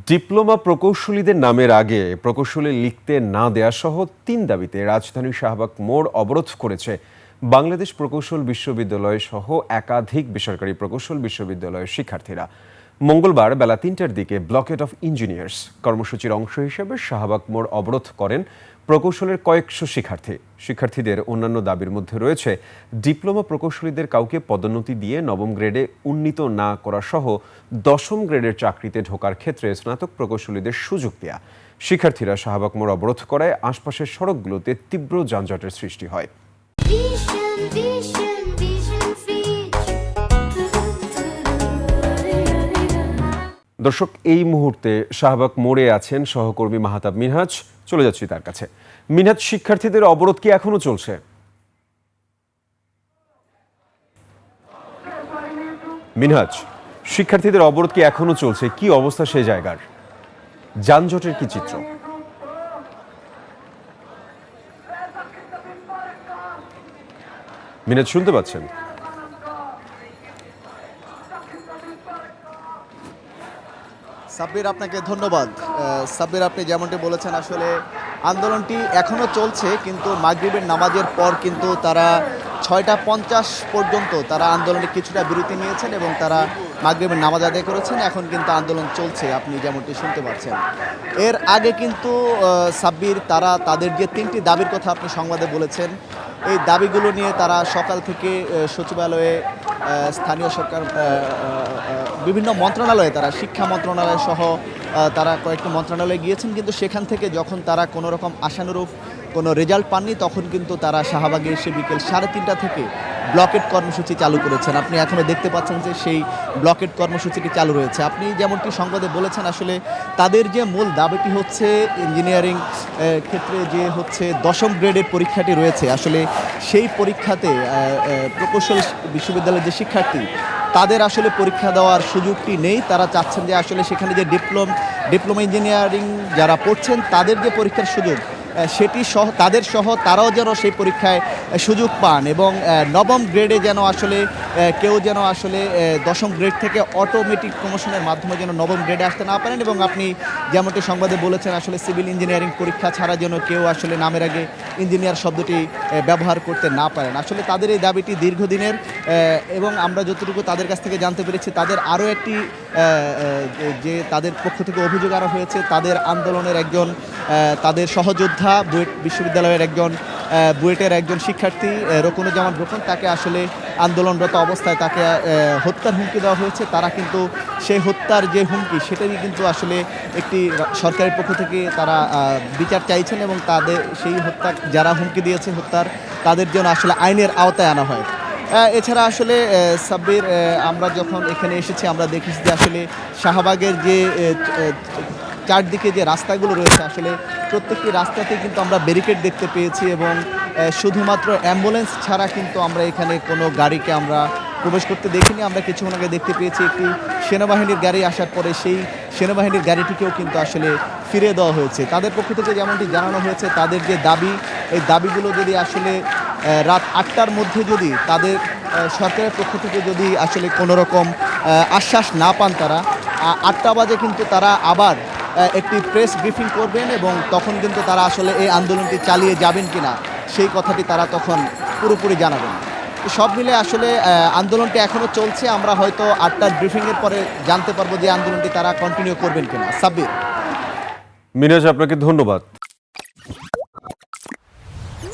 Diploma প্রকৌশলীদের নামের আগে প্রকৌশলী লিখতে না দেয়া সহ ৩ দাবিতে রাজধানীর শাহবাগ মোড় অবরোধ করেছে বাংলাদেশ প্রকৌশল বিশ্ববিদ্যালয় সহ একাধিক বেসরকারি প্রকৌশল বিশ্ববিদ্যালয়ের শিক্ষার্থীরা। মঙ্গলবার বেলা ৩টার দিকে ব্লকেট অফ ইঞ্জিনিয়ার্স কর্মসূচির অংশ হিসেবে শাহবাগ মোড় অবরোধ করেন প্রকৌশলের কয়েকশো শিক্ষার্থীদের অন্যান্য দাবির মধ্যে রয়েছে ডিপ্লোমা প্রকৌশলীদের কাউকে পদোন্নতি দিয়ে নবম গ্রেডে উন্নীত না করা সহ দশম গ্রেডের চাকরিতে ঢোকার ক্ষেত্রে স্নাতক প্রকৌশলীদের সুযোগ দেয়া। শিক্ষার্থীরা শাহবাগ মোড় অবরোধ করায় আশপাশের সড়কগুলোতে তীব্র যানজটের সৃষ্টি হয়। দর্শক, এই মুহূর্তে শাহবাগ মোড়ে আছেন সহকর্মী মাহতাব মিনহাজ। চলে যাচ্ছি তার কাছে। মিনহাজ, শিক্ষার্থীদের অবরোধ কি এখনো চলছে? মিনহাজ, শিক্ষার্থীদের অবরোধ কি এখনো চলছে? কি অবস্থা সেই জায়গার? যানজটের কি চিত্র? মিনহাজ, শুনতে পাচ্ছেন? সাব্বির, আপনাকে ধন্যবাদ। সাব্বির, আপনি যেমনটি বলেছেন, আসলে আন্দোলনটি এখনও চলছে, কিন্তু মাগরিবের নামাজের পর কিন্তু তারা ৬টা ৫০ পর্যন্ত তারা আন্দোলনে কিছুটা বিরতি নিয়েছেন এবং তারা মাগরিবের নামাজ আদায় করেছেন। এখন কিন্তু আন্দোলন চলছে, আপনি যেমনটি শুনতে পাচ্ছেন। এর আগে কিন্তু সাব্বির, তারা তাদের যে ৩টি দাবির কথা আপনি সংবাদে বলেছেন, এই দাবিগুলো নিয়ে তারা সকাল থেকে সচিবালয়ে, স্থানীয় সরকার, বিভিন্ন মন্ত্রণালয়ে, তারা শিক্ষা মন্ত্রণালয় সহ তারা কয়েকটি মন্ত্রণালয়ে গিয়েছেন, কিন্তু সেখান থেকে যখন তারা কোনো রকম আশানুরূপ কোনো রেজাল্ট পাননি, তখন কিন্তু তারা শাহবাগে এসে বিকেল 3:30টা থেকে ব্লকেট কর্মসূচি চালু করেছেন। আপনি এখনও দেখতে পাচ্ছেন যে সেই ব্লকেট কর্মসূচিটি চালু রয়েছে। আপনি যেমনটি সংবাদে বলেছেন, আসলে তাদের যে মূল দাবিটি হচ্ছে ইঞ্জিনিয়ারিং ক্ষেত্রে যে হচ্ছে দশম গ্রেডের পরীক্ষাটি রয়েছে, আসলে সেই পরীক্ষাতে প্রকৌশল বিশ্ববিদ্যালয়ের যে শিক্ষার্থী, তাদের আসলে পরীক্ষা দেওয়ার সুযোগটি নেই। তারা চাচ্ছেন যে আসলে সেখানে যে ডিপ্লোমা ইঞ্জিনিয়ারিং যারা পড়ছেন, তাদের যে পরীক্ষার সুযোগ, সেটি তাদের সহ তারাও যেন সেই পরীক্ষায় সুযোগ পান এবং নবম গ্রেডে যেন আসলে কেউ যেন আসলে দশম গ্রেড থেকে অটোমেটিক প্রমোশনের মাধ্যমে যেন নবম গ্রেডে আসতে না পারেন। এবং আপনি যেমনটি সংবাদে বলেছেন, আসলে সিভিল ইঞ্জিনিয়ারিং পরীক্ষা ছাড়া যেন কেউ আসলে নামের আগে ইঞ্জিনিয়ার শব্দটি ব্যবহার করতে না পারেন। আসলে তাদের এই দাবিটি দীর্ঘদিনের এবং আমরা যতটুকু তাদের কাছ থেকে জানতে পেরেছি, তাদের আরও একটি যে তাদের পক্ষ থেকে অভিযোগ আরও হয়েছে, তাদের আন্দোলনের একজন তাদের সহযোদ্ধা বুয়েট বিশ্ববিদ্যালয়ের বুয়েটের একজন শিক্ষার্থী রকুনুজ্জামান রোকন, তাকে আসলে আন্দোলনরত অবস্থায় তাকে হত্যার হুমকি দেওয়া হয়েছে। তারা কিন্তু সেই হত্যার যে হুমকি, সেটারই কিন্তু আসলে একটি সরকারের পক্ষ থেকে তারা বিচার চাইছেন এবং তাদের সেই হত্যা যারা হুমকি দিয়েছে হত্যার, তাদের জন্য আসলে আইনের আওতায় আনা হয়। এছাড়া আসলে সাব্বির, আমরা যখন এখানে এসেছি, আমরা দেখেছি যে আসলে শাহবাগের যে চারদিকে যে রাস্তাগুলো রয়েছে, আসলে প্রত্যেকটি রাস্তাতে কিন্তু আমরা ব্যারিকেড দেখতে পেয়েছি এবং শুধুমাত্র অ্যাম্বুলেন্স ছাড়া কিন্তু আমরা এখানে কোনো গাড়িকে আমরা প্রবেশ করতে দেখিনি। আমরা কিছুক্ষণ আগে দেখতে পেয়েছি একটি সেনাবাহিনীর গাড়ি আসার পরে সেই সেনাবাহিনীর গাড়িটিকেও কিন্তু আসলে ফিরিয়ে দেওয়া হয়েছে। তাদের পক্ষ থেকে যেমনটি জানানো হয়েছে, তাদের যে দাবি, এই দাবিগুলো যদি আসলে রাত 8টার মধ্যে যদি তাদের সরকারের পক্ষ থেকে যদি আসলে কোনো রকম আশ্বাস না পান, তারা 8টা বাজে কিন্তু তারা আবার একটি প্রেস ব্রিফিং করবেন এবং তখন কিন্তু তারা আসলে এই আন্দোলনটি চালিয়ে যাবেন কিনা সেই কথাটি তারা তখন পুরোপুরি জানাবেন। সব মিলে আসলে আন্দোলনটি এখনও চলছে। আমরা হয়তো 8টার ব্রিফিংয়ের পরে জানতে পারবো যে আন্দোলনটি তারা কন্টিনিউ করবেন কিনা। সাব্বির, মিনহাজ, আপনাকে ধন্যবাদ।